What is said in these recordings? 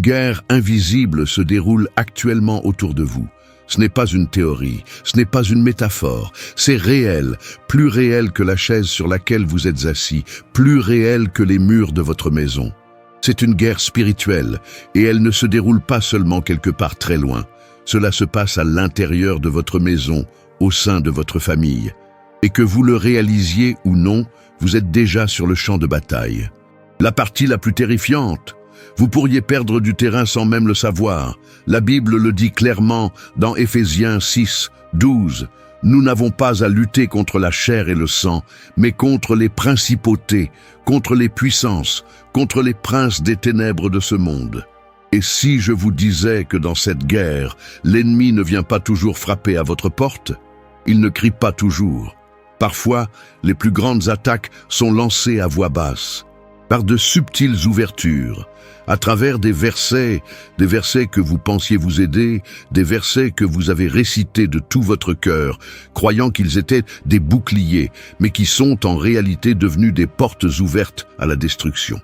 guerre invisible se déroule actuellement autour de vous. Ce n'est pas une théorie, ce n'est pas une métaphore, c'est réel, plus réel que la chaise sur laquelle vous êtes assis, plus réel que les murs de votre maison. C'est une guerre spirituelle, et elle ne se déroule pas seulement quelque part très loin. Cela se passe à l'intérieur de votre maison, au sein de votre famille. Et que vous le réalisiez ou non, vous êtes déjà sur le champ de bataille. La partie la plus terrifiante, vous pourriez perdre du terrain sans même le savoir. La Bible le dit clairement dans Éphésiens 6, 12. Nous n'avons pas à lutter contre la chair et le sang, mais contre les principautés, contre les puissances, contre les princes des ténèbres de ce monde. Et si je vous disais que dans cette guerre, l'ennemi ne vient pas toujours frapper à votre porte, il ne crie pas toujours. Parfois, les plus grandes attaques sont lancées à voix basse, par de subtiles ouvertures, à travers des versets que vous pensiez vous aider, des versets que vous avez récités de tout votre cœur, croyant qu'ils étaient des boucliers, mais qui sont en réalité devenus des portes ouvertes à la destruction.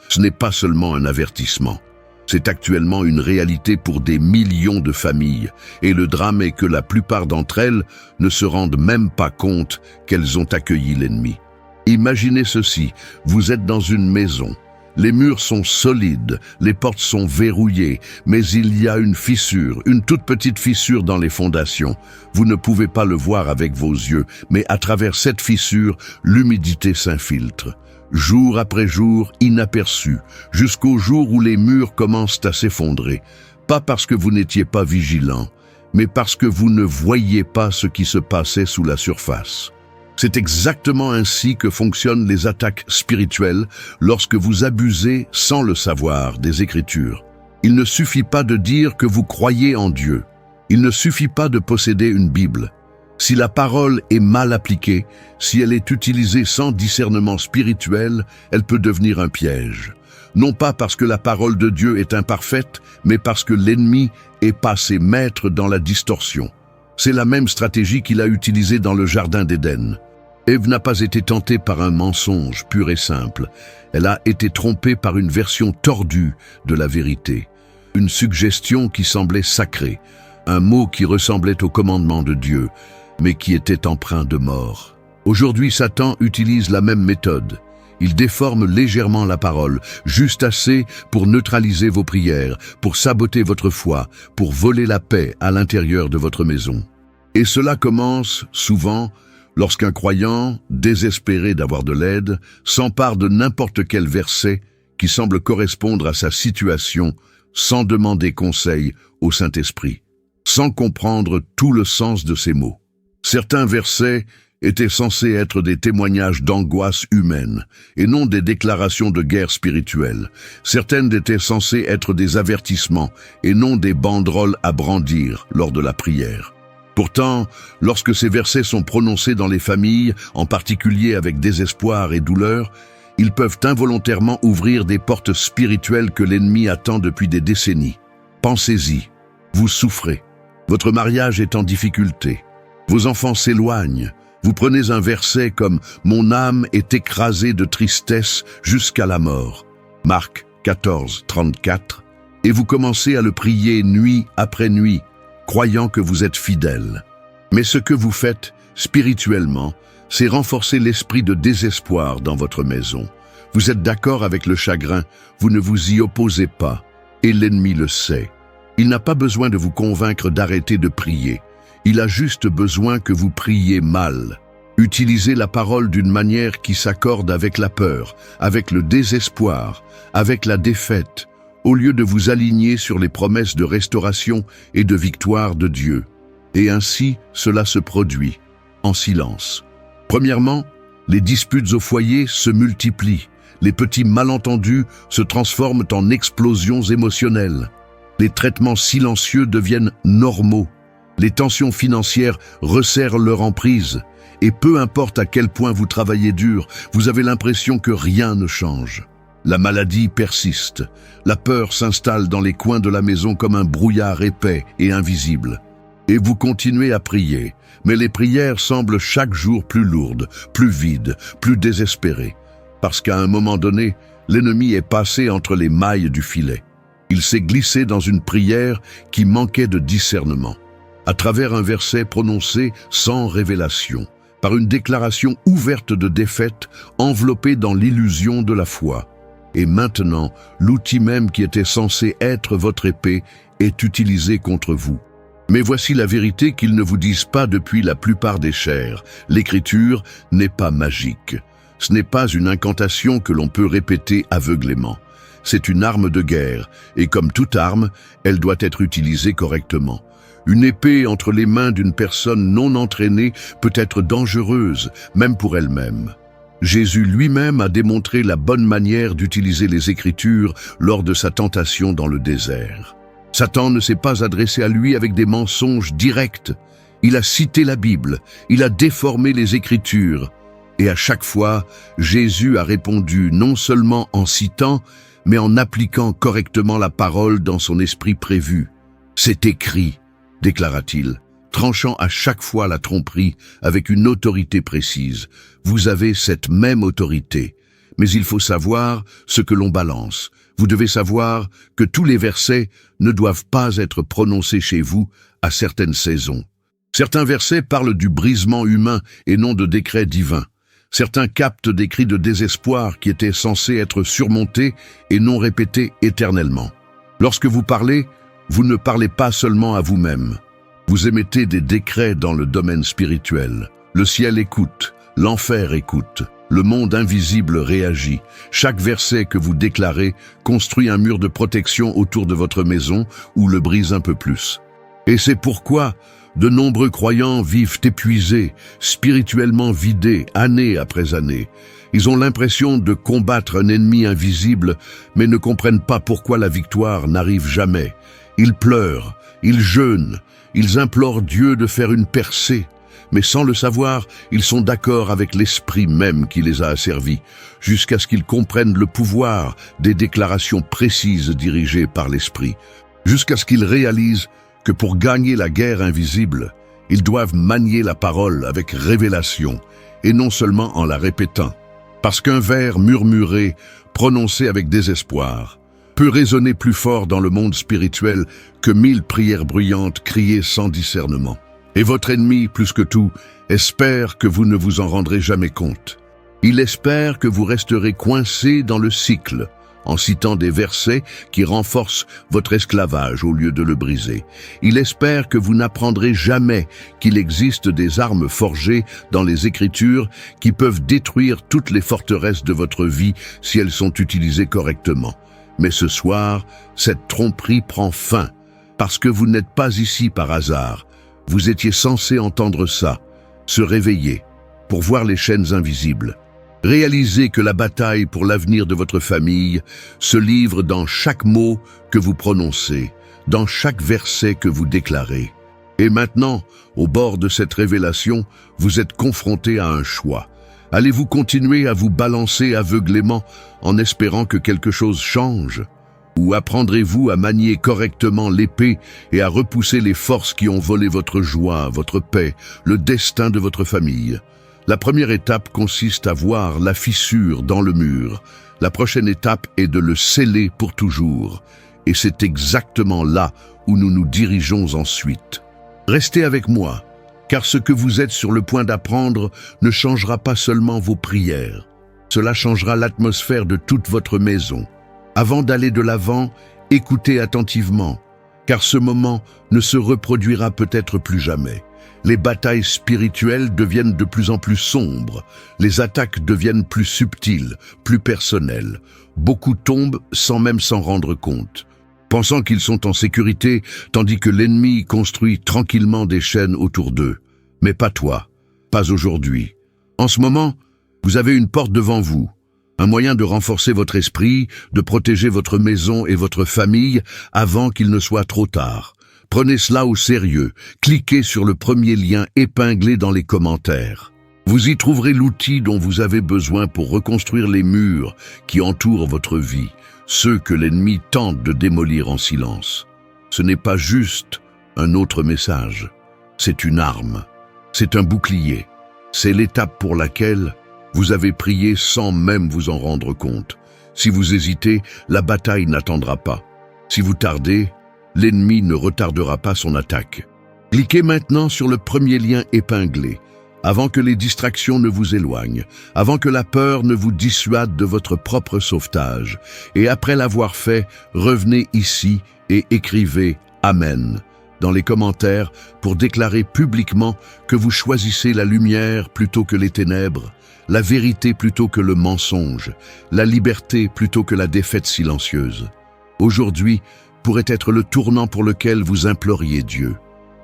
Ce n'est pas seulement un avertissement. C'est actuellement une réalité pour des millions de familles, et le drame est que la plupart d'entre elles ne se rendent même pas compte qu'elles ont accueilli l'ennemi. Imaginez ceci, vous êtes dans une maison. Les murs sont solides, les portes sont verrouillées, mais il y a une fissure, une toute petite fissure dans les fondations. Vous ne pouvez pas le voir avec vos yeux, mais à travers cette fissure, l'humidité s'infiltre. Jour après jour, inaperçu, jusqu'au jour où les murs commencent à s'effondrer. Pas parce que vous n'étiez pas vigilant, mais parce que vous ne voyiez pas ce qui se passait sous la surface. C'est exactement ainsi que fonctionnent les attaques spirituelles lorsque vous abusez sans le savoir des Écritures. Il ne suffit pas de dire que vous croyez en Dieu. Il ne suffit pas de posséder une Bible. Si la parole est mal appliquée, si elle est utilisée sans discernement spirituel, elle peut devenir un piège. Non pas parce que la parole de Dieu est imparfaite, mais parce que l'ennemi est passé maître dans la distorsion. C'est la même stratégie qu'il a utilisée dans le Jardin d'Éden. Ève n'a pas été tentée par un mensonge pur et simple. Elle a été trompée par une version tordue de la vérité. Une suggestion qui semblait sacrée, un mot qui ressemblait au commandement de Dieu, mais qui était empreint de mort. Aujourd'hui, Satan utilise la même méthode. Il déforme légèrement la parole, juste assez pour neutraliser vos prières, pour saboter votre foi, pour voler la paix à l'intérieur de votre maison. Et cela commence, souvent, lorsqu'un croyant, désespéré d'avoir de l'aide, s'empare de n'importe quel verset qui semble correspondre à sa situation sans demander conseil au Saint-Esprit, sans comprendre tout le sens de ces mots. Certains versets étaient censés être des témoignages d'angoisse humaine et non des déclarations de guerre spirituelle. Certaines étaient censées être des avertissements et non des banderoles à brandir lors de la prière. Pourtant, lorsque ces versets sont prononcés dans les familles, en particulier avec désespoir et douleur, ils peuvent involontairement ouvrir des portes spirituelles que l'ennemi attend depuis des décennies. Pensez-y, vous souffrez, votre mariage est en difficulté, vos enfants s'éloignent, vous prenez un verset comme « Mon âme est écrasée de tristesse jusqu'à la mort » Marc 14, 34, et vous commencez à le prier nuit après nuit, croyant que vous êtes fidèle. Mais ce que vous faites, spirituellement, c'est renforcer l'esprit de désespoir dans votre maison. Vous êtes d'accord avec le chagrin, vous ne vous y opposez pas, et l'ennemi le sait. Il n'a pas besoin de vous convaincre d'arrêter de prier. Il a juste besoin que vous priez mal. Utilisez la parole d'une manière qui s'accorde avec la peur, avec le désespoir, avec la défaite, au lieu de vous aligner sur les promesses de restauration et de victoire de Dieu. Et ainsi, cela se produit, en silence. Premièrement, les disputes au foyer se multiplient. Les petits malentendus se transforment en explosions émotionnelles. Les traitements silencieux deviennent normaux. Les tensions financières resserrent leur emprise. Et peu importe à quel point vous travaillez dur, vous avez l'impression que rien ne change. La maladie persiste. La peur s'installe dans les coins de la maison comme un brouillard épais et invisible. Et vous continuez à prier, mais les prières semblent chaque jour plus lourdes, plus vides, plus désespérées. Parce qu'à un moment donné, l'ennemi est passé entre les mailles du filet. Il s'est glissé dans une prière qui manquait de discernement, à travers un verset prononcé sans révélation, par une déclaration ouverte de défaite, enveloppée dans l'illusion de la foi. Et maintenant, l'outil même qui était censé être votre épée est utilisé contre vous. Mais voici la vérité qu'ils ne vous disent pas depuis la plupart des chers. L'écriture n'est pas magique. Ce n'est pas une incantation que l'on peut répéter aveuglément. C'est une arme de guerre, et comme toute arme, elle doit être utilisée correctement. Une épée entre les mains d'une personne non entraînée peut être dangereuse, même pour elle-même. Jésus lui-même a démontré la bonne manière d'utiliser les Écritures lors de sa tentation dans le désert. Satan ne s'est pas adressé à lui avec des mensonges directs. Il a cité la Bible, il a déformé les Écritures. Et à chaque fois, Jésus a répondu non seulement en citant, mais en appliquant correctement la parole dans son esprit prévu. « C'est écrit », déclara-t-il, tranchant à chaque fois la tromperie avec une autorité précise. Vous avez cette même autorité, mais il faut savoir ce que l'on balance. Vous devez savoir que tous les versets ne doivent pas être prononcés chez vous à certaines saisons. Certains versets parlent du brisement humain et non de décret divin. Certains captent des cris de désespoir qui étaient censés être surmontés et non répétés éternellement. Lorsque vous parlez, vous ne parlez pas seulement à vous-même. Vous émettez des décrets dans le domaine spirituel. Le ciel écoute, l'enfer écoute, le monde invisible réagit. Chaque verset que vous déclarez construit un mur de protection autour de votre maison ou le brise un peu plus. Et c'est pourquoi de nombreux croyants vivent épuisés, spirituellement vidés, année après année. Ils ont l'impression de combattre un ennemi invisible, mais ne comprennent pas pourquoi la victoire n'arrive jamais. Ils pleurent, ils jeûnent, ils implorent Dieu de faire une percée, mais sans le savoir, ils sont d'accord avec l'esprit même qui les a asservis, jusqu'à ce qu'ils comprennent le pouvoir des déclarations précises dirigées par l'esprit, jusqu'à ce qu'ils réalisent que pour gagner la guerre invisible, ils doivent manier la parole avec révélation, et non seulement en la répétant. Parce qu'un vers murmuré, prononcé avec désespoir, peut résonner plus fort dans le monde spirituel que 1000 prières bruyantes criées sans discernement. Et votre ennemi, plus que tout, espère que vous ne vous en rendrez jamais compte. Il espère que vous resterez coincés dans le cycle, en citant des versets qui renforcent votre esclavage au lieu de le briser. Il espère que vous n'apprendrez jamais qu'il existe des armes forgées dans les Écritures qui peuvent détruire toutes les forteresses de votre vie si elles sont utilisées correctement. Mais ce soir, cette tromperie prend fin, parce que vous n'êtes pas ici par hasard. Vous étiez censé entendre ça, se réveiller, pour voir les chaînes invisibles. Réalisez que la bataille pour l'avenir de votre famille se livre dans chaque mot que vous prononcez, dans chaque verset que vous déclarez. Et maintenant, au bord de cette révélation, vous êtes confronté à un choix. Allez-vous continuer à vous balancer aveuglément en espérant que quelque chose change? Ou apprendrez-vous à manier correctement l'épée et à repousser les forces qui ont volé votre joie, votre paix, le destin de votre famille? La première étape consiste à voir la fissure dans le mur. La prochaine étape est de le sceller pour toujours. Et c'est exactement là où nous nous dirigeons ensuite. Restez avec moi, car ce que vous êtes sur le point d'apprendre ne changera pas seulement vos prières. Cela changera l'atmosphère de toute votre maison. Avant d'aller de l'avant, écoutez attentivement, car ce moment ne se reproduira peut-être plus jamais. Les batailles spirituelles deviennent de plus en plus sombres, les attaques deviennent plus subtiles, plus personnelles. Beaucoup tombent sans même s'en rendre compte, pensant qu'ils sont en sécurité, tandis que l'ennemi construit tranquillement des chaînes autour d'eux. Mais pas toi, pas aujourd'hui. En ce moment, vous avez une porte devant vous, un moyen de renforcer votre esprit, de protéger votre maison et votre famille avant qu'il ne soit trop tard. Prenez cela au sérieux, cliquez sur le premier lien épinglé dans les commentaires. Vous y trouverez l'outil dont vous avez besoin pour reconstruire les murs qui entourent votre vie, ceux que l'ennemi tente de démolir en silence. Ce n'est pas juste un autre message, c'est une arme, c'est un bouclier, c'est l'étape pour laquelle vous avez prié sans même vous en rendre compte. Si vous hésitez, la bataille n'attendra pas. Si vous tardez, l'ennemi ne retardera pas son attaque. Cliquez maintenant sur le premier lien épinglé, avant que les distractions ne vous éloignent, avant que la peur ne vous dissuade de votre propre sauvetage. Et après l'avoir fait, revenez ici et écrivez « Amen » dans les commentaires pour déclarer publiquement que vous choisissez la lumière plutôt que les ténèbres, la vérité plutôt que le mensonge, la liberté plutôt que la défaite silencieuse. Aujourd'hui pourrait être le tournant pour lequel vous imploriez Dieu.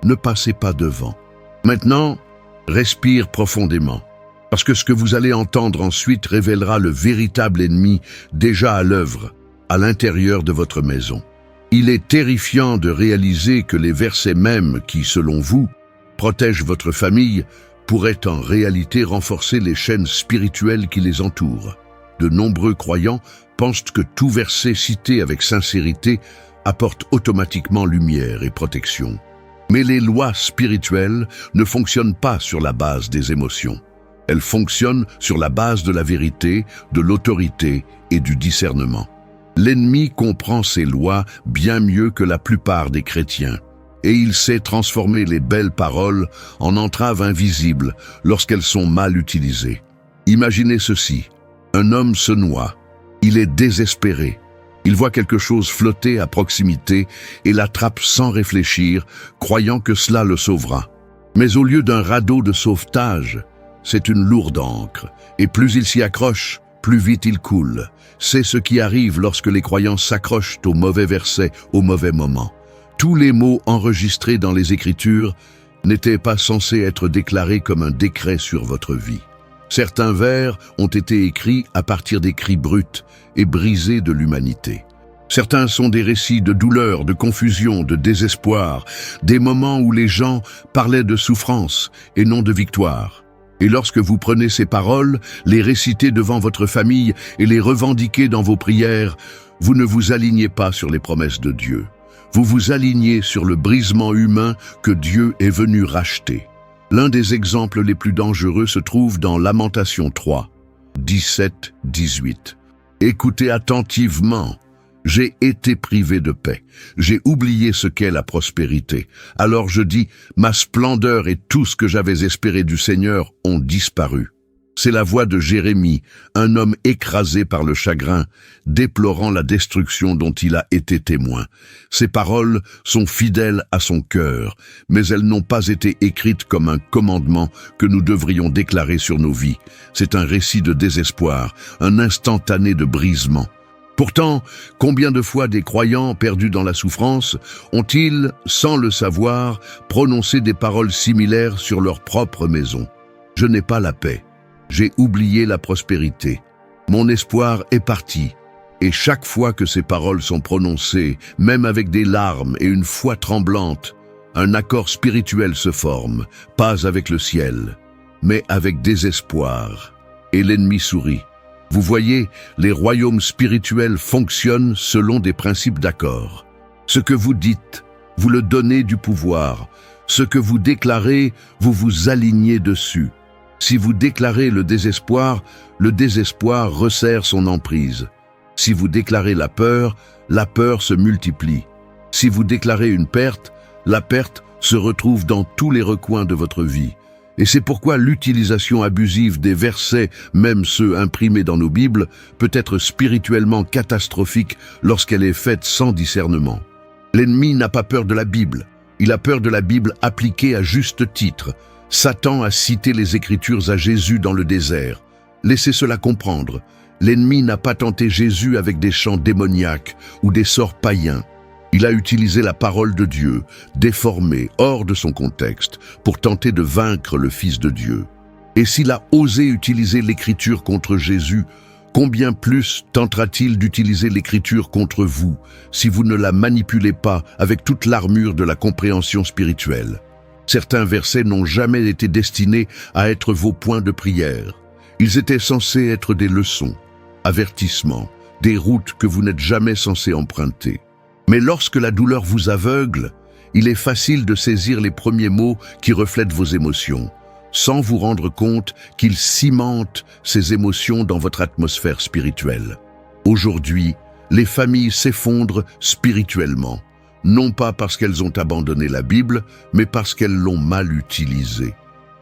Ne passez pas devant. Maintenant, respire profondément, parce que ce que vous allez entendre ensuite révélera le véritable ennemi déjà à l'œuvre, à l'intérieur de votre maison. Il est terrifiant de réaliser que les versets mêmes qui, selon vous, protègent votre famille, pourraient en réalité renforcer les chaînes spirituelles qui les entourent. De nombreux croyants pensent que tout verset cité avec sincérité apporte automatiquement lumière et protection. Mais les lois spirituelles ne fonctionnent pas sur la base des émotions. Elles fonctionnent sur la base de la vérité, de l'autorité et du discernement. L'ennemi comprend ces lois bien mieux que la plupart des chrétiens, et il sait transformer les belles paroles en entraves invisibles lorsqu'elles sont mal utilisées. Imaginez ceci, un homme se noie, il est désespéré. Il voit quelque chose flotter à proximité et l'attrape sans réfléchir, croyant que cela le sauvera. Mais au lieu d'un radeau de sauvetage, c'est une lourde ancre, et plus il s'y accroche, plus vite il coule. C'est ce qui arrive lorsque les croyants s'accrochent aux mauvais versets au mauvais moment. Tous les mots enregistrés dans les Écritures n'étaient pas censés être déclarés comme un décret sur votre vie. Certains vers ont été écrits à partir des cris bruts et brisés de l'humanité. Certains sont des récits de douleur, de confusion, de désespoir, des moments où les gens parlaient de souffrance et non de victoire. Et lorsque vous prenez ces paroles, les récitez devant votre famille et les revendiquez dans vos prières, vous ne vous alignez pas sur les promesses de Dieu. Vous vous alignez sur le brisement humain que Dieu est venu racheter. L'un des exemples les plus dangereux se trouve dans Lamentations 3, 17-18. Écoutez attentivement. J'ai été privé de paix. J'ai oublié ce qu'est la prospérité. Alors je dis, ma splendeur et tout ce que j'avais espéré du Seigneur ont disparu. C'est la voix de Jérémie, un homme écrasé par le chagrin, déplorant la destruction dont il a été témoin. Ces paroles sont fidèles à son cœur, mais elles n'ont pas été écrites comme un commandement que nous devrions déclarer sur nos vies. C'est un récit de désespoir, un instantané de brisement. Pourtant, combien de fois des croyants perdus dans la souffrance ont-ils, sans le savoir, prononcé des paroles similaires sur leur propre maison? Je n'ai pas la paix. J'ai oublié la prospérité. Mon espoir est parti. Et chaque fois que ces paroles sont prononcées, même avec des larmes et une foi tremblante, un accord spirituel se forme, pas avec le ciel, mais avec désespoir. Et l'ennemi sourit. Vous voyez, les royaumes spirituels fonctionnent selon des principes d'accord. Ce que vous dites, vous le donnez du pouvoir. Ce que vous déclarez, vous vous alignez dessus. Si vous déclarez le désespoir resserre son emprise. Si vous déclarez la peur se multiplie. Si vous déclarez une perte, la perte se retrouve dans tous les recoins de votre vie. Et c'est pourquoi l'utilisation abusive des versets, même ceux imprimés dans nos Bibles, peut être spirituellement catastrophique lorsqu'elle est faite sans discernement. L'ennemi n'a pas peur de la Bible. Il a peur de la Bible appliquée à juste titre. Satan a cité les Écritures à Jésus dans le désert. Laissez cela comprendre. L'ennemi n'a pas tenté Jésus avec des chants démoniaques ou des sorts païens. Il a utilisé la parole de Dieu, déformée, hors de son contexte, pour tenter de vaincre le Fils de Dieu. Et s'il a osé utiliser l'Écriture contre Jésus, combien plus tentera-t-il d'utiliser l'Écriture contre vous, si vous ne la manipulez pas avec toute l'armure de la compréhension spirituelle? Certains versets n'ont jamais été destinés à être vos points de prière. Ils étaient censés être des leçons, avertissements, des routes que vous n'êtes jamais censés emprunter. Mais lorsque la douleur vous aveugle, il est facile de saisir les premiers mots qui reflètent vos émotions, sans vous rendre compte qu'ils cimentent ces émotions dans votre atmosphère spirituelle. Aujourd'hui, les familles s'effondrent spirituellement, non pas parce qu'elles ont abandonné la Bible, mais parce qu'elles l'ont mal utilisée.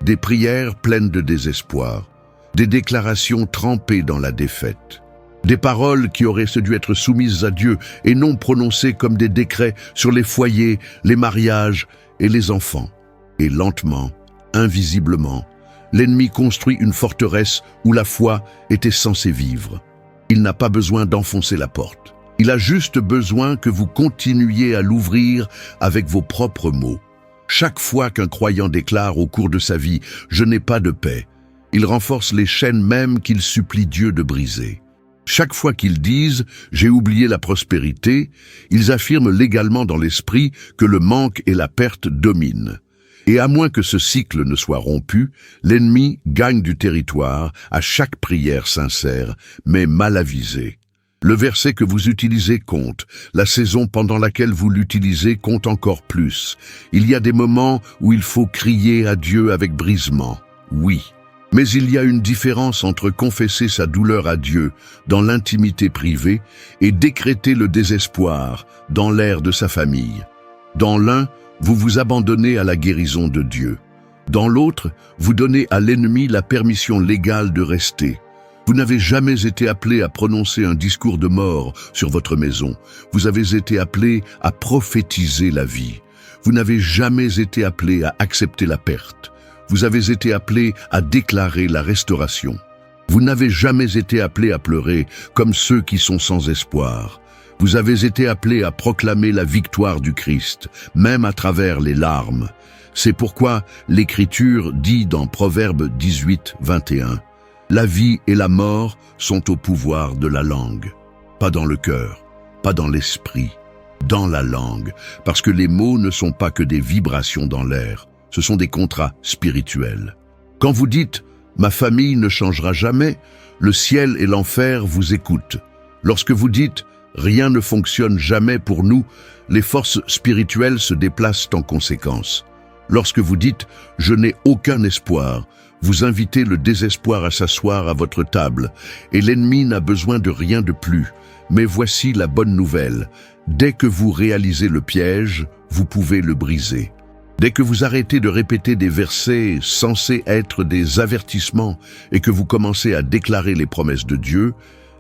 Des prières pleines de désespoir, des déclarations trempées dans la défaite, des paroles qui auraient dû être soumises à Dieu et non prononcées comme des décrets sur les foyers, les mariages et les enfants. Et lentement, invisiblement, l'ennemi construit une forteresse où la foi était censée vivre. Il n'a pas besoin d'enfoncer la porte. Il a juste besoin que vous continuiez à l'ouvrir avec vos propres mots. Chaque fois qu'un croyant déclare au cours de sa vie « Je n'ai pas de paix », il renforce les chaînes même qu'il supplie Dieu de briser. Chaque fois qu'ils disent « J'ai oublié la prospérité », ils affirment légalement dans l'esprit que le manque et la perte dominent. Et à moins que ce cycle ne soit rompu, l'ennemi gagne du territoire à chaque prière sincère, mais mal avisée. Le verset que vous utilisez compte, la saison pendant laquelle vous l'utilisez compte encore plus. Il y a des moments où il faut crier à Dieu avec brisement, oui. Mais il y a une différence entre confesser sa douleur à Dieu dans l'intimité privée et décréter le désespoir dans l'air de sa famille. Dans l'un, vous vous abandonnez à la guérison de Dieu. Dans l'autre, vous donnez à l'ennemi la permission légale de rester. Vous n'avez jamais été appelé à prononcer un discours de mort sur votre maison. Vous avez été appelé à prophétiser la vie. Vous n'avez jamais été appelé à accepter la perte. Vous avez été appelé à déclarer la restauration. Vous n'avez jamais été appelé à pleurer comme ceux qui sont sans espoir. Vous avez été appelé à proclamer la victoire du Christ, même à travers les larmes. C'est pourquoi l'Écriture dit dans Proverbe 18, 21, « La vie et la mort sont au pouvoir de la langue. » Pas dans le cœur, pas dans l'esprit, dans la langue, parce que les mots ne sont pas que des vibrations dans l'air, ce sont des contrats spirituels. Quand vous dites « Ma famille ne changera jamais », le ciel et l'enfer vous écoutent. Lorsque vous dites « Rien ne fonctionne jamais pour nous », les forces spirituelles se déplacent en conséquence. Lorsque vous dites « Je n'ai aucun espoir », vous invitez le désespoir à s'asseoir à votre table, et l'ennemi n'a besoin de rien de plus. Mais voici la bonne nouvelle. Dès que vous réalisez le piège, vous pouvez le briser. Dès que vous arrêtez de répéter des versets censés être des avertissements et que vous commencez à déclarer les promesses de Dieu,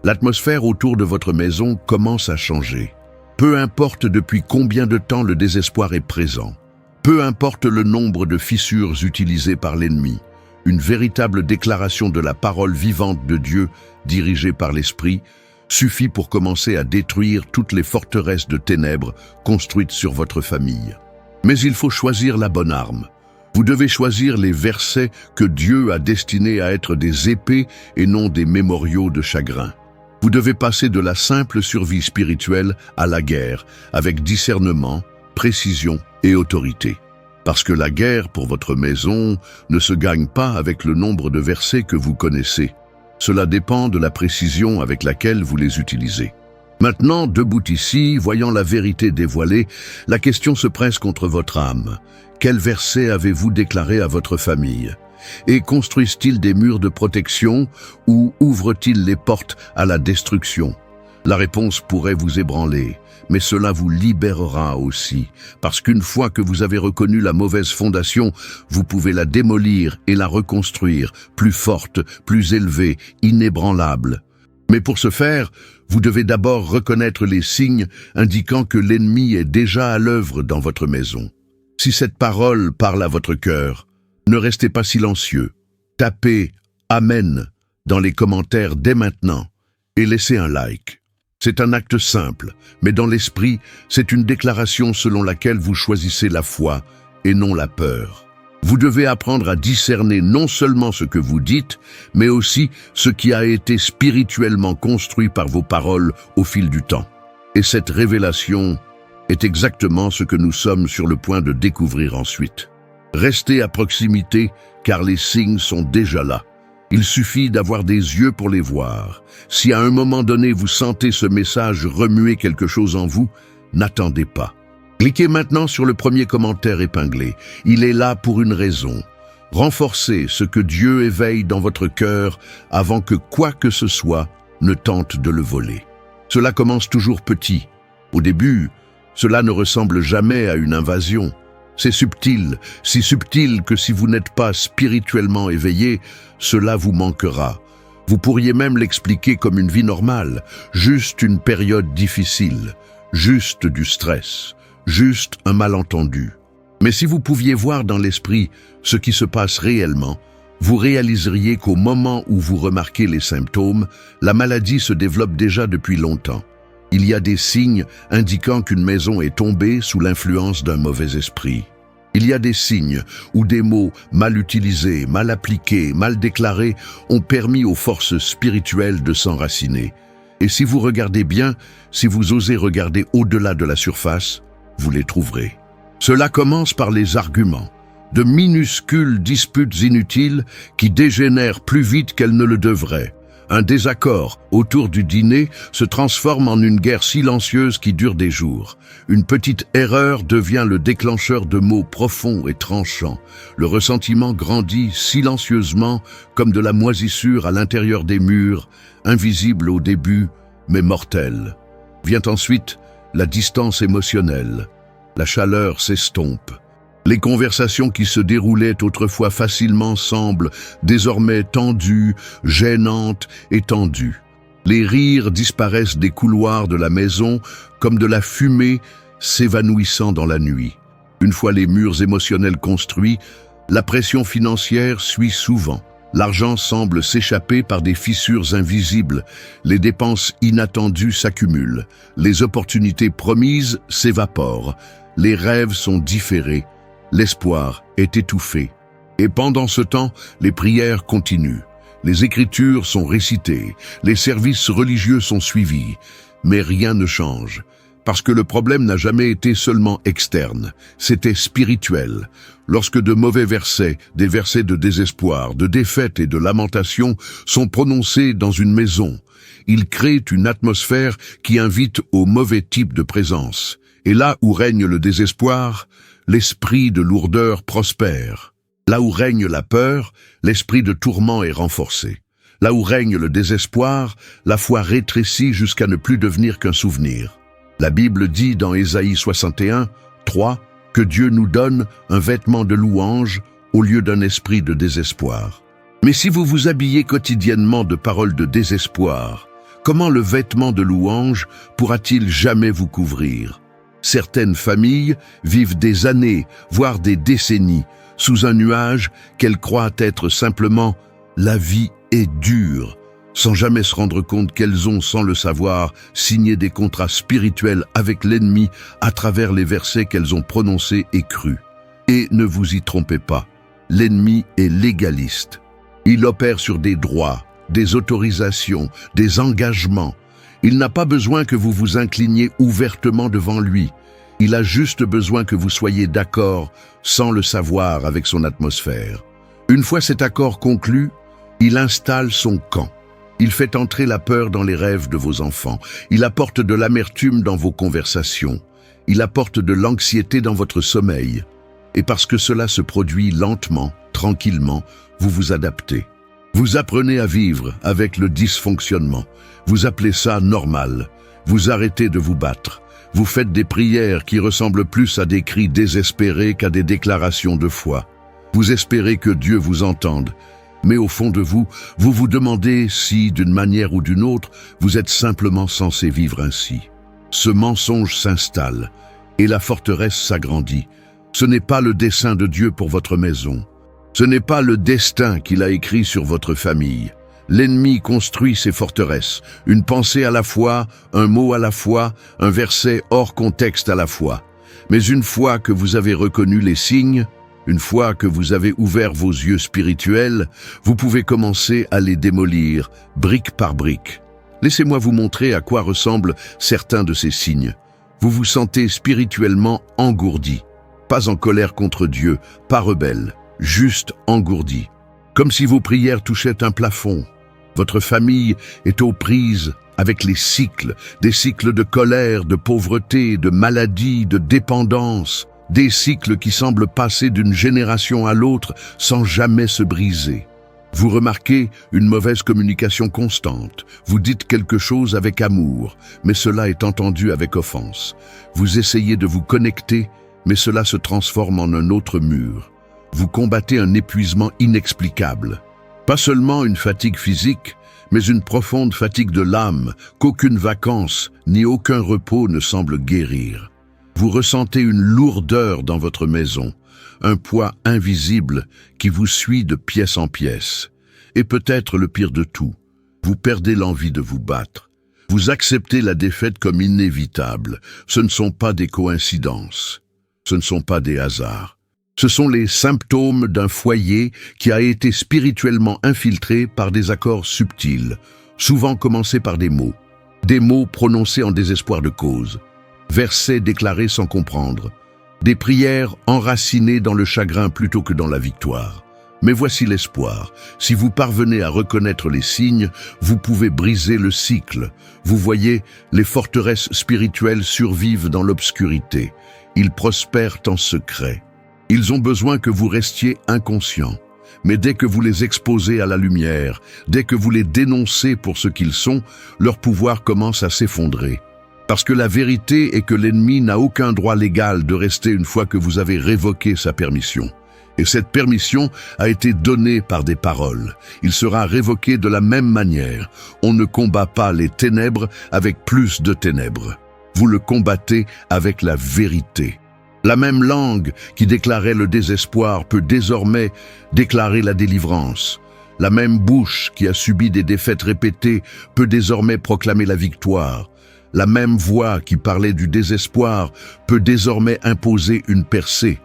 l'atmosphère autour de votre maison commence à changer. Peu importe depuis combien de temps le désespoir est présent, peu importe le nombre de fissures utilisées par l'ennemi, une véritable déclaration de la parole vivante de Dieu, dirigée par l'Esprit, suffit pour commencer à détruire toutes les forteresses de ténèbres construites sur votre famille. Mais il faut choisir la bonne arme. Vous devez choisir les versets que Dieu a destinés à être des épées et non des mémoriaux de chagrin. Vous devez passer de la simple survie spirituelle à la guerre, avec discernement, précision et autorité. Parce que la guerre pour votre maison ne se gagne pas avec le nombre de versets que vous connaissez. Cela dépend de la précision avec laquelle vous les utilisez. Maintenant, debout ici, voyant la vérité dévoilée, la question se presse contre votre âme. Quel verset avez-vous déclaré à votre famille? Et construisent-ils des murs de protection ou ouvrent-ils les portes à la destruction? La réponse pourrait vous ébranler, mais cela vous libérera aussi, parce qu'une fois que vous avez reconnu la mauvaise fondation, vous pouvez la démolir et la reconstruire, plus forte, plus élevée, inébranlable. Mais pour ce faire, vous devez d'abord reconnaître les signes indiquant que l'ennemi est déjà à l'œuvre dans votre maison. Si cette parole parle à votre cœur, ne restez pas silencieux. Tapez « Amen » dans les commentaires dès maintenant et laissez un like. C'est un acte simple, mais dans l'esprit, c'est une déclaration selon laquelle vous choisissez la foi et non la peur. Vous devez apprendre à discerner non seulement ce que vous dites, mais aussi ce qui a été spirituellement construit par vos paroles au fil du temps. Et cette révélation est exactement ce que nous sommes sur le point de découvrir ensuite. Restez à proximité, car les signes sont déjà là. Il suffit d'avoir des yeux pour les voir. Si à un moment donné vous sentez ce message remuer quelque chose en vous, n'attendez pas. Cliquez maintenant sur le premier commentaire épinglé. Il est là pour une raison. Renforcez ce que Dieu éveille dans votre cœur avant que quoi que ce soit ne tente de le voler. Cela commence toujours petit. Au début, cela ne ressemble jamais à une invasion. C'est subtil, si subtil que si vous n'êtes pas spirituellement éveillé, cela vous manquera. Vous pourriez même l'expliquer comme une vie normale, juste une période difficile, juste du stress, juste un malentendu. Mais si vous pouviez voir dans l'esprit ce qui se passe réellement, vous réaliseriez qu'au moment où vous remarquez les symptômes, la maladie se développe déjà depuis longtemps. Il y a des signes indiquant qu'une maison est tombée sous l'influence d'un mauvais esprit. Il y a des signes où des mots mal utilisés, mal appliqués, mal déclarés ont permis aux forces spirituelles de s'enraciner. Et si vous regardez bien, si vous osez regarder au-delà de la surface, vous les trouverez. Cela commence par les arguments, de minuscules disputes inutiles qui dégénèrent plus vite qu'elles ne le devraient. Un désaccord autour du dîner se transforme en une guerre silencieuse qui dure des jours. Une petite erreur devient le déclencheur de mots profonds et tranchants. Le ressentiment grandit silencieusement comme de la moisissure à l'intérieur des murs, invisible au début, mais mortelle. Vient ensuite la distance émotionnelle. La chaleur s'estompe. Les conversations qui se déroulaient autrefois facilement semblent désormais tendues, gênantes et tendues. Les rires disparaissent des couloirs de la maison comme de la fumée s'évanouissant dans la nuit. Une fois les murs émotionnels construits, la pression financière suit souvent. L'argent semble s'échapper par des fissures invisibles, les dépenses inattendues s'accumulent, les opportunités promises s'évaporent, les rêves sont différés. L'espoir est étouffé. Et pendant ce temps, les prières continuent. Les écritures sont récitées, les services religieux sont suivis. Mais rien ne change. Parce que le problème n'a jamais été seulement externe, c'était spirituel. Lorsque de mauvais versets, des versets de désespoir, de défaite et de lamentation sont prononcés dans une maison, ils créent une atmosphère qui invite au mauvais type de présence. Et là où règne le désespoir, l'esprit de lourdeur prospère. Là où règne la peur, l'esprit de tourment est renforcé. Là où règne le désespoir, la foi rétrécit jusqu'à ne plus devenir qu'un souvenir. La Bible dit dans Ésaïe 61, 3, que Dieu nous donne un vêtement de louange au lieu d'un esprit de désespoir. Mais si vous vous habillez quotidiennement de paroles de désespoir, comment le vêtement de louange pourra-t-il jamais vous couvrir ? Certaines familles vivent des années, voire des décennies, sous un nuage qu'elles croient être simplement « la vie est dure », sans jamais se rendre compte qu'elles ont, sans le savoir, signé des contrats spirituels avec l'ennemi à travers les versets qu'elles ont prononcés et crus. Et ne vous y trompez pas, l'ennemi est légaliste. Il opère sur des droits, des autorisations, des engagements. Il n'a pas besoin que vous vous incliniez ouvertement devant lui. Il a juste besoin que vous soyez d'accord, sans le savoir, avec son atmosphère. Une fois cet accord conclu, il installe son camp. Il fait entrer la peur dans les rêves de vos enfants. Il apporte de l'amertume dans vos conversations. Il apporte de l'anxiété dans votre sommeil. Et parce que cela se produit lentement, tranquillement, vous vous adaptez. Vous apprenez à vivre avec le dysfonctionnement. Vous appelez ça normal. Vous arrêtez de vous battre. Vous faites des prières qui ressemblent plus à des cris désespérés qu'à des déclarations de foi. Vous espérez que Dieu vous entende. Mais au fond de vous, vous vous demandez si, d'une manière ou d'une autre, vous êtes simplement censé vivre ainsi. Ce mensonge s'installe et la forteresse s'agrandit. Ce n'est pas le dessein de Dieu pour votre maison. Ce n'est pas le destin qu'il a écrit sur votre famille. L'ennemi construit ses forteresses, une pensée à la fois, un mot à la fois, un verset hors contexte à la fois. Mais une fois que vous avez reconnu les signes, une fois que vous avez ouvert vos yeux spirituels, vous pouvez commencer à les démolir, brique par brique. Laissez-moi vous montrer à quoi ressemblent certains de ces signes. Vous vous sentez spirituellement engourdi, pas en colère contre Dieu, pas rebelle, juste engourdi. Comme si vos prières touchaient un plafond. Votre famille est aux prises avec les cycles, des cycles de colère, de pauvreté, de maladie, de dépendance, des cycles qui semblent passer d'une génération à l'autre sans jamais se briser. Vous remarquez une mauvaise communication constante. Vous dites quelque chose avec amour, mais cela est entendu avec offense. Vous essayez de vous connecter, mais cela se transforme en un autre mur. Vous combattez un épuisement inexplicable. Pas seulement une fatigue physique, mais une profonde fatigue de l'âme qu'aucune vacance ni aucun repos ne semble guérir. Vous ressentez une lourdeur dans votre maison, un poids invisible qui vous suit de pièce en pièce. Et peut-être le pire de tout, vous perdez l'envie de vous battre. Vous acceptez la défaite comme inévitable. Ce ne sont pas des coïncidences. Ce ne sont pas des hasards. Ce sont les symptômes d'un foyer qui a été spirituellement infiltré par des accords subtils, souvent commencés par des mots prononcés en désespoir de cause, versets déclarés sans comprendre, des prières enracinées dans le chagrin plutôt que dans la victoire. Mais voici l'espoir. Si vous parvenez à reconnaître les signes, vous pouvez briser le cycle. Vous voyez, les forteresses spirituelles survivent dans l'obscurité. Ils prospèrent en secret. Ils ont besoin que vous restiez inconscient. Mais dès que vous les exposez à la lumière, dès que vous les dénoncez pour ce qu'ils sont, leur pouvoir commence à s'effondrer. Parce que la vérité est que l'ennemi n'a aucun droit légal de rester une fois que vous avez révoqué sa permission. Et cette permission a été donnée par des paroles. Il sera révoqué de la même manière. On ne combat pas les ténèbres avec plus de ténèbres. Vous le combattez avec la vérité. La même langue qui déclarait le désespoir peut désormais déclarer la délivrance. La même bouche qui a subi des défaites répétées peut désormais proclamer la victoire. La même voix qui parlait du désespoir peut désormais imposer une percée.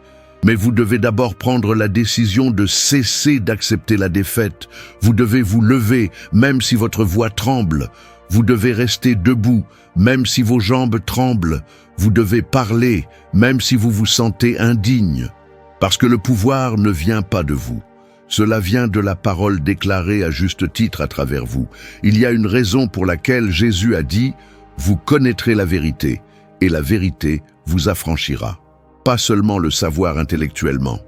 Mais vous devez d'abord prendre la décision de cesser d'accepter la défaite. Vous devez vous lever, même si votre voix tremble. Vous devez rester debout, même si vos jambes tremblent. Vous devez parler, même si vous vous sentez indigne. Parce que le pouvoir ne vient pas de vous. Cela vient de la parole déclarée à juste titre à travers vous. Il y a une raison pour laquelle Jésus a dit « Vous connaîtrez la vérité, et la vérité vous affranchira ». Pas seulement le savoir intellectuellement,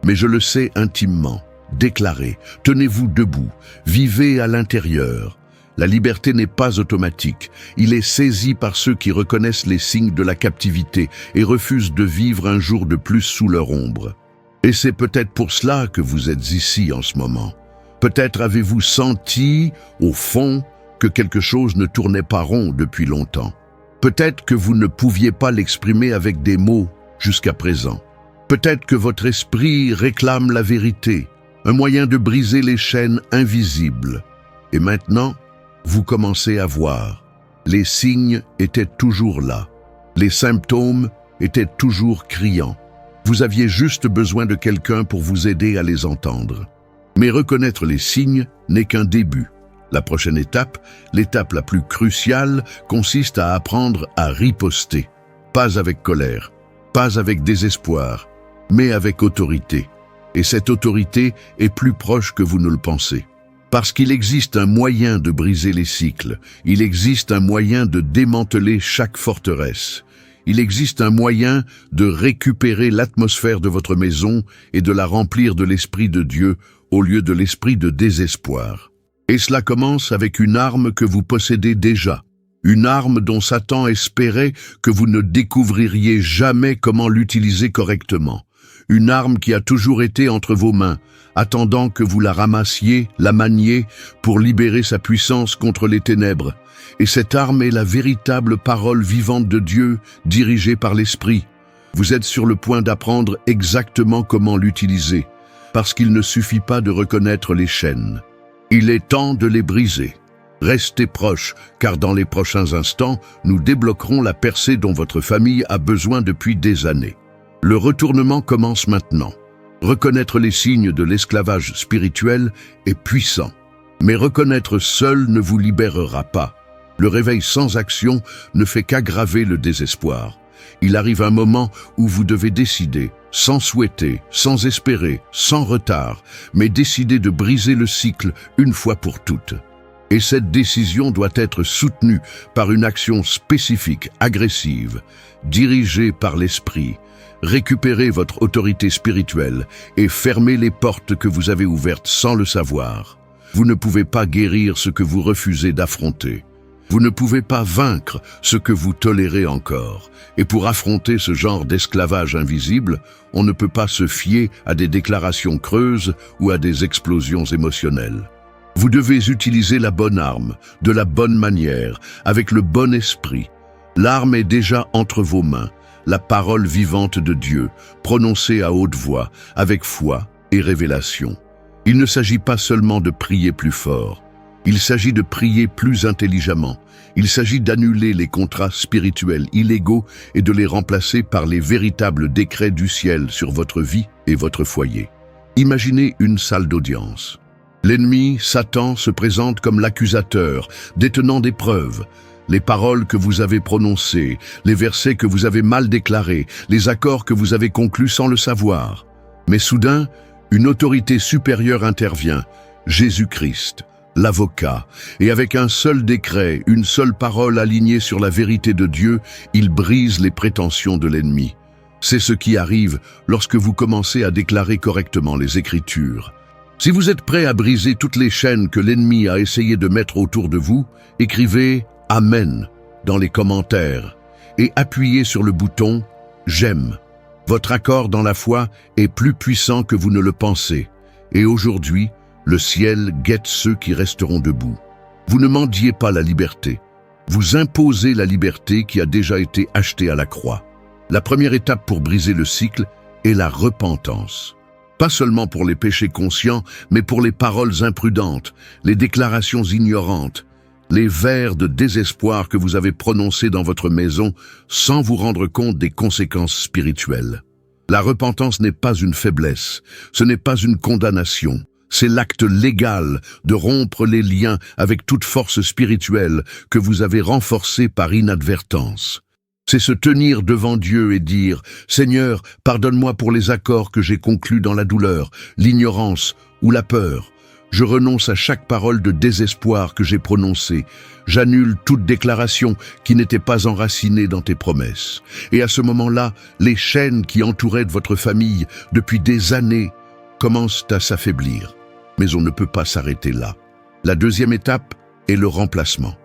mais je le sais intimement. Déclarez, tenez-vous debout, vivez à l'intérieur. La liberté n'est pas automatique. Il est saisi par ceux qui reconnaissent les signes de la captivité et refusent de vivre un jour de plus sous leur ombre. Et c'est peut-être pour cela que vous êtes ici en ce moment. Peut-être avez-vous senti, au fond, que quelque chose ne tournait pas rond depuis longtemps. Peut-être que vous ne pouviez pas l'exprimer avec des mots jusqu'à présent. Peut-être que votre esprit réclame la vérité, un moyen de briser les chaînes invisibles. Et maintenant, vous commencez à voir. Les signes étaient toujours là. Les symptômes étaient toujours criants. Vous aviez juste besoin de quelqu'un pour vous aider à les entendre. Mais reconnaître les signes n'est qu'un début. La prochaine étape, l'étape la plus cruciale, consiste à apprendre à riposter. Pas avec colère, pas avec désespoir, mais avec autorité. Et cette autorité est plus proche que vous ne le pensez. Parce qu'il existe un moyen de briser les cycles, il existe un moyen de démanteler chaque forteresse. Il existe un moyen de récupérer l'atmosphère de votre maison et de la remplir de l'Esprit de Dieu au lieu de l'esprit de désespoir. Et cela commence avec une arme que vous possédez déjà. Une arme dont Satan espérait que vous ne découvririez jamais comment l'utiliser correctement. Une arme qui a toujours été entre vos mains, attendant que vous la ramassiez, la maniez, pour libérer sa puissance contre les ténèbres. Et cette arme est la véritable parole vivante de Dieu, dirigée par l'Esprit. Vous êtes sur le point d'apprendre exactement comment l'utiliser, parce qu'il ne suffit pas de reconnaître les chaînes. Il est temps de les briser. Restez proches, car dans les prochains instants, nous débloquerons la percée dont votre famille a besoin depuis des années. Le retournement commence maintenant. Reconnaître les signes de l'esclavage spirituel est puissant, mais reconnaître seul ne vous libérera pas. Le réveil sans action ne fait qu'aggraver le désespoir. Il arrive un moment où vous devez décider, sans souhaiter, sans espérer, sans retard, mais décider de briser le cycle une fois pour toutes. Et cette décision doit être soutenue par une action spécifique, agressive, dirigée par l'esprit. Récupérez votre autorité spirituelle et fermez les portes que vous avez ouvertes sans le savoir. Vous ne pouvez pas guérir ce que vous refusez d'affronter. Vous ne pouvez pas vaincre ce que vous tolérez encore. Et pour affronter ce genre d'esclavage invisible, on ne peut pas se fier à des déclarations creuses ou à des explosions émotionnelles. Vous devez utiliser la bonne arme, de la bonne manière, avec le bon esprit. L'arme est déjà entre vos mains, la parole vivante de Dieu, prononcée à haute voix, avec foi et révélation. Il ne s'agit pas seulement de prier plus fort. Il s'agit de prier plus intelligemment. Il s'agit d'annuler les contrats spirituels illégaux et de les remplacer par les véritables décrets du ciel sur votre vie et votre foyer. Imaginez une salle d'audience. L'ennemi, Satan, se présente comme l'accusateur, détenant des preuves. Les paroles que vous avez prononcées, les versets que vous avez mal déclarés, les accords que vous avez conclus sans le savoir. Mais soudain, une autorité supérieure intervient, Jésus-Christ, l'avocat, et avec un seul décret, une seule parole alignée sur la vérité de Dieu, il brise les prétentions de l'ennemi. C'est ce qui arrive lorsque vous commencez à déclarer correctement les Écritures. Si vous êtes prêt à briser toutes les chaînes que l'ennemi a essayé de mettre autour de vous, écrivez « Amen » dans les commentaires et appuyez sur le bouton « J'aime ». Votre accord dans la foi est plus puissant que vous ne le pensez. Et aujourd'hui, le ciel guette ceux qui resteront debout. Vous ne mendiez pas la liberté. Vous imposez la liberté qui a déjà été achetée à la croix. La première étape pour briser le cycle est la repentance. Pas seulement pour les péchés conscients, mais pour les paroles imprudentes, les déclarations ignorantes, les vers de désespoir que vous avez prononcés dans votre maison sans vous rendre compte des conséquences spirituelles. La repentance n'est pas une faiblesse, ce n'est pas une condamnation. C'est l'acte légal de rompre les liens avec toute force spirituelle que vous avez renforcée par inadvertance. C'est se tenir devant Dieu et dire « Seigneur, pardonne-moi pour les accords que j'ai conclus dans la douleur, l'ignorance ou la peur. Je renonce à chaque parole de désespoir que j'ai prononcée. J'annule toute déclaration qui n'était pas enracinée dans tes promesses. » Et à ce moment-là, les chaînes qui entouraient votre famille depuis des années commencent à s'affaiblir. Mais on ne peut pas s'arrêter là. La deuxième étape est le remplacement.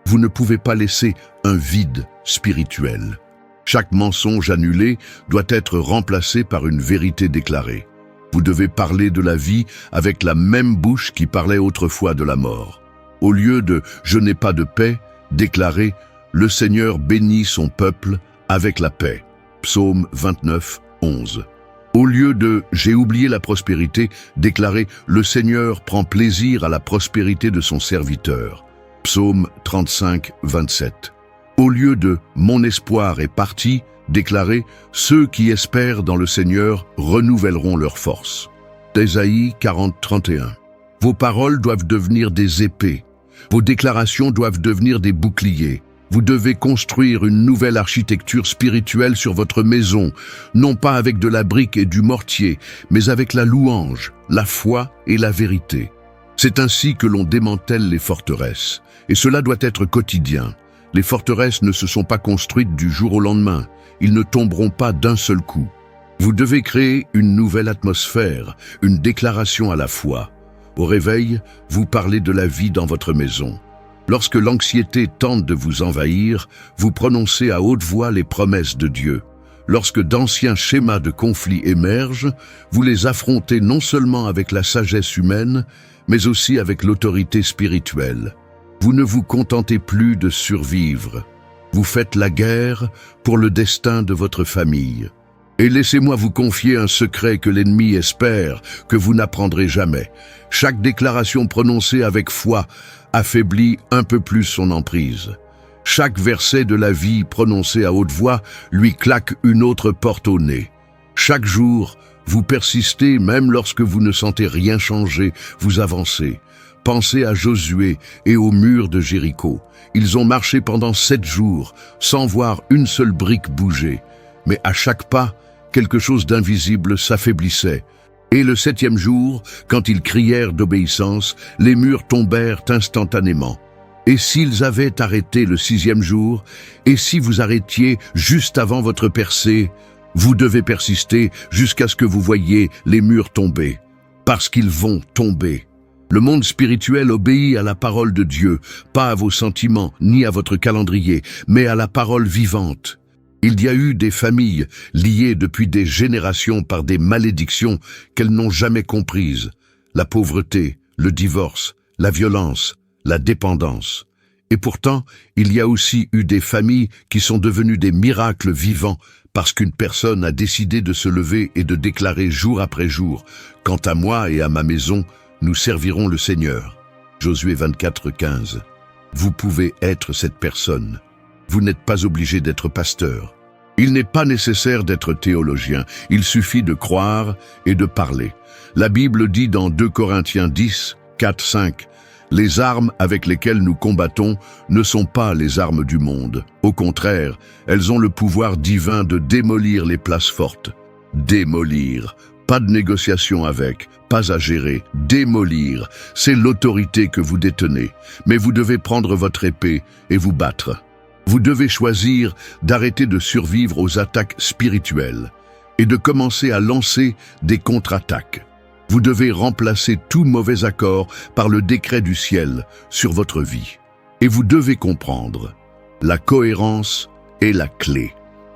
Vous ne pouvez pas laisser un vide spirituel. Chaque mensonge annulé doit être remplacé par une vérité déclarée. Vous devez parler de la vie avec la même bouche qui parlait autrefois de la mort. Au lieu de « je n'ai pas de paix », déclarez « le Seigneur bénit son peuple avec la paix ». Psaume 29, 11. Au lieu de « j'ai oublié la prospérité », déclarez « le Seigneur prend plaisir à la prospérité de son serviteur ». Psaume 35, 27. Au lieu de « mon espoir est parti », déclarez « ceux qui espèrent dans le Seigneur renouvelleront leur force ». Ésaïe 40, 31. Vos paroles doivent devenir des épées. Vos déclarations doivent devenir des boucliers. Vous devez construire une nouvelle architecture spirituelle sur votre maison, non pas avec de la brique et du mortier, mais avec la louange, la foi et la vérité. C'est ainsi que l'on démantèle les forteresses. Et cela doit être quotidien. Les forteresses ne se sont pas construites du jour au lendemain. Ils ne tomberont pas d'un seul coup. Vous devez créer une nouvelle atmosphère, une déclaration à la foi. Au réveil, vous parlez de la vie dans votre maison. Lorsque l'anxiété tente de vous envahir, vous prononcez à haute voix les promesses de Dieu. Lorsque d'anciens schémas de conflit émergent, vous les affrontez non seulement avec la sagesse humaine, mais aussi avec l'autorité spirituelle. Vous ne vous contentez plus de survivre. Vous faites la guerre pour le destin de votre famille. Et laissez-moi vous confier un secret que l'ennemi espère que vous n'apprendrez jamais. Chaque déclaration prononcée avec foi affaiblit un peu plus son emprise. Chaque verset de la vie prononcé à haute voix lui claque une autre porte au nez. Chaque jour, vous persistez même lorsque vous ne sentez rien changer, vous avancez. Pensez à Josué et aux murs de Jéricho. Ils ont marché pendant 7 jours, sans voir une seule brique bouger. Mais à chaque pas, quelque chose d'invisible s'affaiblissait. Et le 7e jour, quand ils crièrent d'obéissance, les murs tombèrent instantanément. Et s'ils avaient arrêté le 6e jour, et si vous arrêtiez juste avant votre percée, vous devez persister jusqu'à ce que vous voyiez les murs tomber, parce qu'ils vont tomber. Le monde spirituel obéit à la parole de Dieu, pas à vos sentiments ni à votre calendrier, mais à la parole vivante. Il y a eu des familles liées depuis des générations par des malédictions qu'elles n'ont jamais comprises. La pauvreté, le divorce, la violence, la dépendance. Et pourtant, il y a aussi eu des familles qui sont devenues des miracles vivants parce qu'une personne a décidé de se lever et de déclarer jour après jour « Quant à moi et à ma maison, nous servirons le Seigneur ». Josué 24:15. Vous pouvez être cette personne. Vous n'êtes pas obligé d'être pasteur. Il n'est pas nécessaire d'être théologien. Il suffit de croire et de parler. La Bible dit dans 2 Corinthiens 10, 4, 5, « Les armes avec lesquelles nous combattons ne sont pas les armes du monde. Au contraire, elles ont le pouvoir divin de démolir les places fortes. » Démolir. Pas de négociation avec, pas à gérer. Démolir, c'est l'autorité que vous détenez. Mais vous devez prendre votre épée et vous battre. Vous devez choisir d'arrêter de survivre aux attaques spirituelles et de commencer à lancer des contre-attaques. Vous devez remplacer tout mauvais accord par le décret du ciel sur votre vie. Et vous devez comprendre, la cohérence est la clé.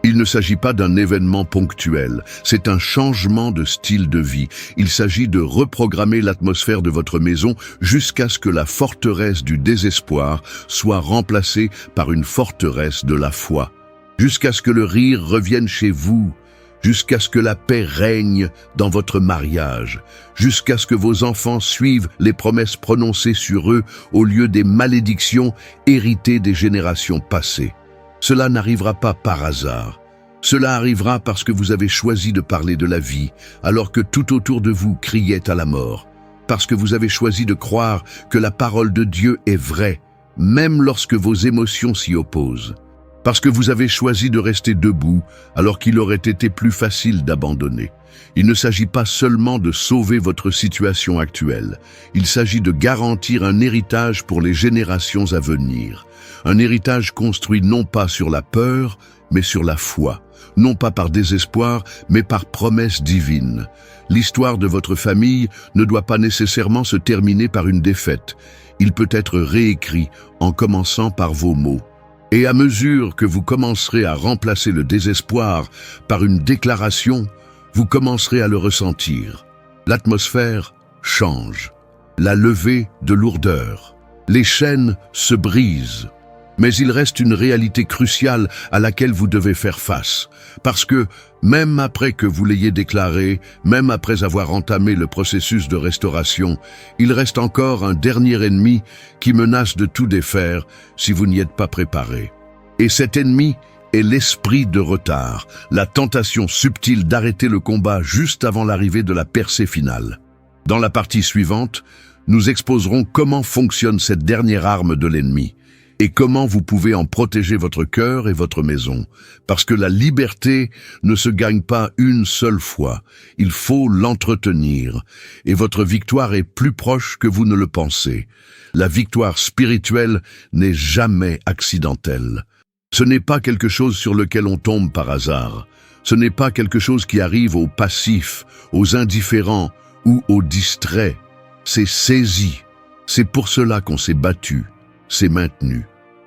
Il ne s'agit pas d'un événement ponctuel, c'est un changement de style de vie. Il s'agit de reprogrammer l'atmosphère de votre maison jusqu'à ce que la forteresse du désespoir soit remplacée par une forteresse de la foi. Jusqu'à ce que le rire revienne chez vous, jusqu'à ce que la paix règne dans votre mariage, jusqu'à ce que vos enfants suivent les promesses prononcées sur eux au lieu des malédictions héritées des générations passées. Cela n'arrivera pas par hasard. Cela arrivera parce que vous avez choisi de parler de la vie, alors que tout autour de vous criait à la mort. Parce que vous avez choisi de croire que la parole de Dieu est vraie, même lorsque vos émotions s'y opposent. Parce que vous avez choisi de rester debout, alors qu'il aurait été plus facile d'abandonner. Il ne s'agit pas seulement de sauver votre situation actuelle. Il s'agit de garantir un héritage pour les générations à venir. Un héritage construit non pas sur la peur, mais sur la foi. Non pas par désespoir, mais par promesse divine. L'histoire de votre famille ne doit pas nécessairement se terminer par une défaite. Il peut être réécrit en commençant par vos mots. Et à mesure que vous commencerez à remplacer le désespoir par une déclaration, vous commencerez à le ressentir. L'atmosphère change. La levée de lourdeur. Les chaînes se brisent. Mais il reste une réalité cruciale à laquelle vous devez faire face. Parce que, même après que vous l'ayez déclaré, même après avoir entamé le processus de restauration, il reste encore un dernier ennemi qui menace de tout défaire si vous n'y êtes pas préparé. Et cet ennemi est l'esprit de retard, la tentation subtile d'arrêter le combat juste avant l'arrivée de la percée finale. Dans la partie suivante, nous exposerons comment fonctionne cette dernière arme de l'ennemi et comment vous pouvez en protéger votre cœur et votre maison. Parce que la liberté ne se gagne pas une seule fois, il faut l'entretenir. Et votre victoire est plus proche que vous ne le pensez. La victoire spirituelle n'est jamais accidentelle. Ce n'est pas quelque chose sur lequel on tombe par hasard. Ce n'est pas quelque chose qui arrive aux passifs, aux indifférents ou aux distraits. C'est saisi. C'est pour cela qu'on s'est battu, s'est maintenu.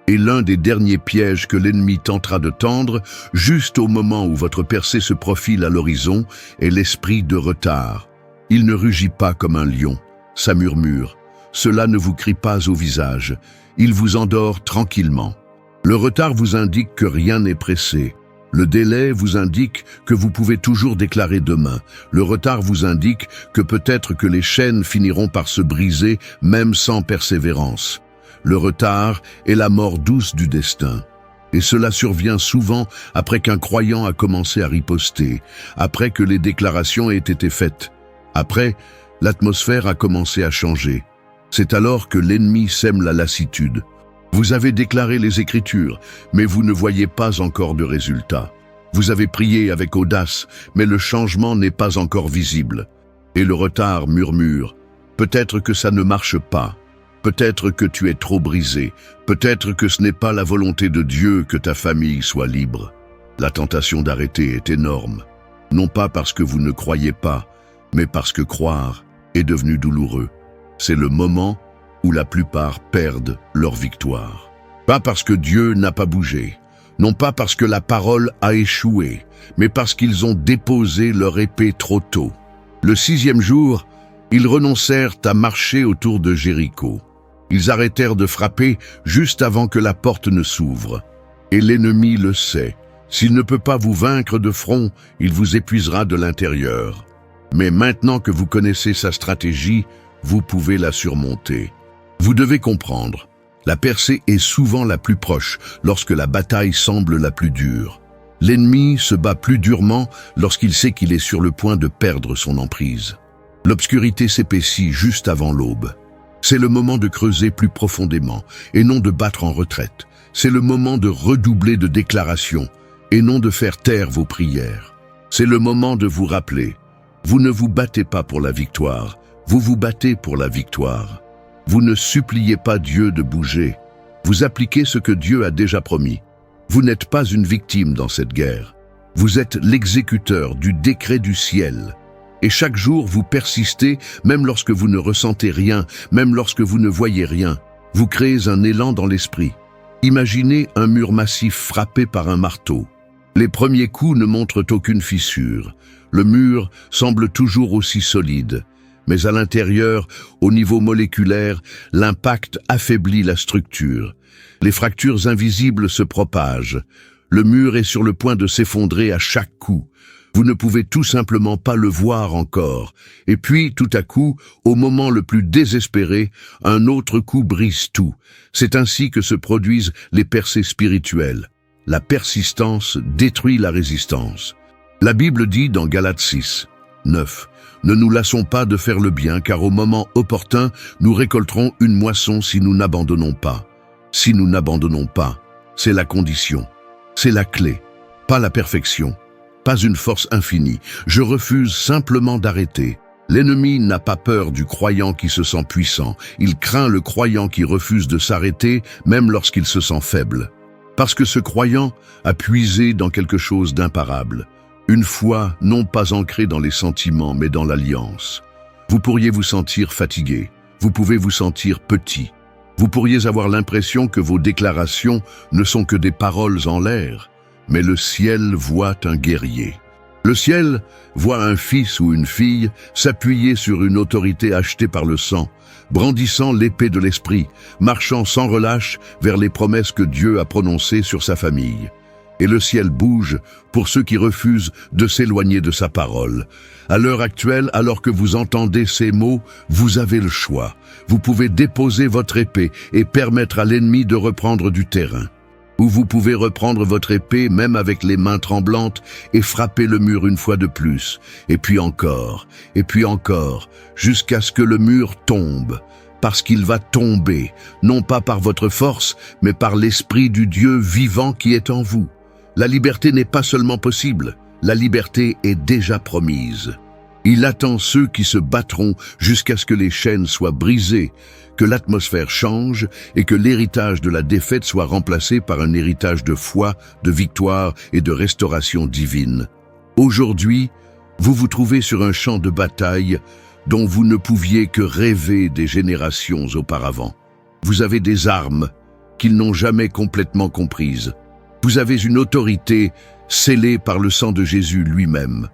Et l'un des derniers pièges que l'ennemi tentera de tendre, juste au moment où votre percée se profile à l'horizon, est l'esprit de retard. Il ne rugit pas comme un lion, ça murmure. Cela ne vous crie pas au visage, il vous endort tranquillement. Le retard vous indique que rien n'est pressé. Le délai vous indique que vous pouvez toujours déclarer demain. Le retard vous indique que peut-être que les chaînes finiront par se briser même sans persévérance. Le retard est la mort douce du destin. Et cela survient souvent après qu'un croyant a commencé à riposter, après que les déclarations aient été faites. Après, l'atmosphère a commencé à changer. C'est alors que l'ennemi sème la lassitude. Vous avez déclaré les Écritures, mais vous ne voyez pas encore de résultat. Vous avez prié avec audace, mais le changement n'est pas encore visible. Et le retard murmure, peut-être que ça ne marche pas, peut-être que tu es trop brisé, peut-être que ce n'est pas la volonté de Dieu que ta famille soit libre. La tentation d'arrêter est énorme, non pas parce que vous ne croyez pas, mais parce que croire est devenu douloureux. C'est le moment où la plupart perdent leur victoire. Pas parce que Dieu n'a pas bougé, non pas parce que la parole a échoué, mais parce qu'ils ont déposé leur épée trop tôt. Le 6e jour, ils renoncèrent à marcher autour de Jéricho. Ils arrêtèrent de frapper juste avant que la porte ne s'ouvre. Et l'ennemi le sait. S'il ne peut pas vous vaincre de front, il vous épuisera de l'intérieur. Mais maintenant que vous connaissez sa stratégie, vous pouvez la surmonter. Vous devez comprendre, la percée est souvent la plus proche lorsque la bataille semble la plus dure. L'ennemi se bat plus durement lorsqu'il sait qu'il est sur le point de perdre son emprise. L'obscurité s'épaissit juste avant l'aube. C'est le moment de creuser plus profondément et non de battre en retraite. C'est le moment de redoubler de déclarations et non de faire taire vos prières. C'est le moment de vous rappeler, vous ne vous battez pas pour la victoire, vous vous battez pour la victoire. Vous ne suppliez pas Dieu de bouger, vous appliquez ce que Dieu a déjà promis. Vous n'êtes pas une victime dans cette guerre. Vous êtes l'exécuteur du décret du ciel. Et chaque jour, vous persistez, même lorsque vous ne ressentez rien, même lorsque vous ne voyez rien. Vous créez un élan dans l'esprit. Imaginez un mur massif frappé par un marteau. Les premiers coups ne montrent aucune fissure. Le mur semble toujours aussi solide. Mais à l'intérieur, au niveau moléculaire, l'impact affaiblit la structure. Les fractures invisibles se propagent. Le mur est sur le point de s'effondrer à chaque coup. Vous ne pouvez tout simplement pas le voir encore. Et puis, tout à coup, au moment le plus désespéré, un autre coup brise tout. C'est ainsi que se produisent les percées spirituelles. La persistance détruit la résistance. La Bible dit dans Galates 6, 9, « Ne nous lassons pas de faire le bien, car au moment opportun, nous récolterons une moisson si nous n'abandonnons pas. » Si nous n'abandonnons pas, c'est la condition, c'est la clé, pas la perfection, pas une force infinie. Je refuse simplement d'arrêter. L'ennemi n'a pas peur du croyant qui se sent puissant, il craint le croyant qui refuse de s'arrêter, même lorsqu'il se sent faible. Parce que ce croyant a puisé dans quelque chose d'imparable, une foi non pas ancrée dans les sentiments mais dans l'alliance. Vous pourriez vous sentir fatigué, vous pouvez vous sentir petit. Vous pourriez avoir l'impression que vos déclarations ne sont que des paroles en l'air, mais le ciel voit un guerrier. Le ciel voit un fils ou une fille s'appuyer sur une autorité achetée par le sang, brandissant l'épée de l'esprit, marchant sans relâche vers les promesses que Dieu a prononcées sur sa famille. Et le ciel bouge pour ceux qui refusent de s'éloigner de sa parole. À l'heure actuelle, alors que vous entendez ces mots, vous avez le choix. Vous pouvez déposer votre épée et permettre à l'ennemi de reprendre du terrain. Ou vous pouvez reprendre votre épée, même avec les mains tremblantes, et frapper le mur une fois de plus, et puis encore, jusqu'à ce que le mur tombe. Parce qu'il va tomber, non pas par votre force, mais par l'esprit du Dieu vivant qui est en vous. La liberté n'est pas seulement possible, la liberté est déjà promise. Il attend ceux qui se battront jusqu'à ce que les chaînes soient brisées, que l'atmosphère change et que l'héritage de la défaite soit remplacé par un héritage de foi, de victoire et de restauration divine. Aujourd'hui, vous vous trouvez sur un champ de bataille dont vous ne pouviez que rêver des générations auparavant. Vous avez des armes qu'ils n'ont jamais complètement comprises. Vous avez une autorité scellée par le sang de Jésus lui-même.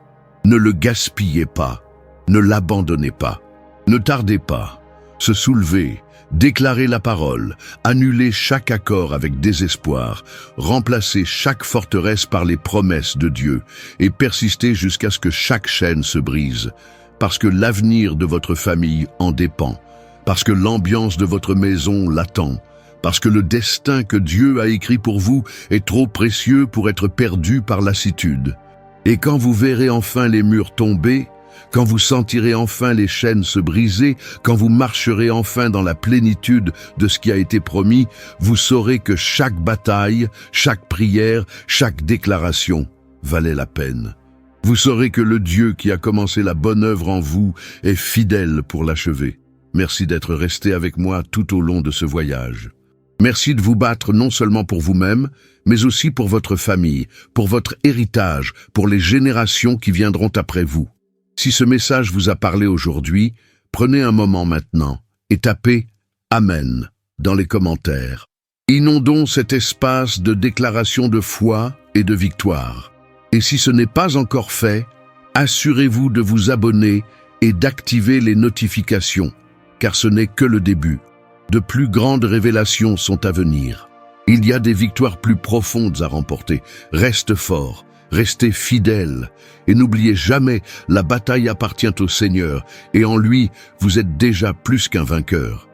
Ne le gaspillez pas, ne l'abandonnez pas. Ne tardez pas, se soulever, déclarer la parole, annuler chaque accord avec désespoir, remplacer chaque forteresse par les promesses de Dieu et persister jusqu'à ce que chaque chaîne se brise, parce que l'avenir de votre famille en dépend, parce que l'ambiance de votre maison l'attend, parce que le destin que Dieu a écrit pour vous est trop précieux pour être perdu par lassitude. Et quand vous verrez enfin les murs tomber, quand vous sentirez enfin les chaînes se briser, quand vous marcherez enfin dans la plénitude de ce qui a été promis, vous saurez que chaque bataille, chaque prière, chaque déclaration valait la peine. Vous saurez que le Dieu qui a commencé la bonne œuvre en vous est fidèle pour l'achever. Merci d'être resté avec moi tout au long de ce voyage. Merci de vous battre non seulement pour vous-même, mais aussi pour votre famille, pour votre héritage, pour les générations qui viendront après vous. Si ce message vous a parlé aujourd'hui, prenez un moment maintenant et tapez « Amen » dans les commentaires. Inondons cet espace de déclaration de foi et de victoire. Et si ce n'est pas encore fait, assurez-vous de vous abonner et d'activer les notifications, car ce n'est que le début. De plus grandes révélations sont à venir. Il y a des victoires plus profondes à remporter. Reste fort, restez fidèle et n'oubliez jamais, la bataille appartient au Seigneur et en lui, vous êtes déjà plus qu'un vainqueur.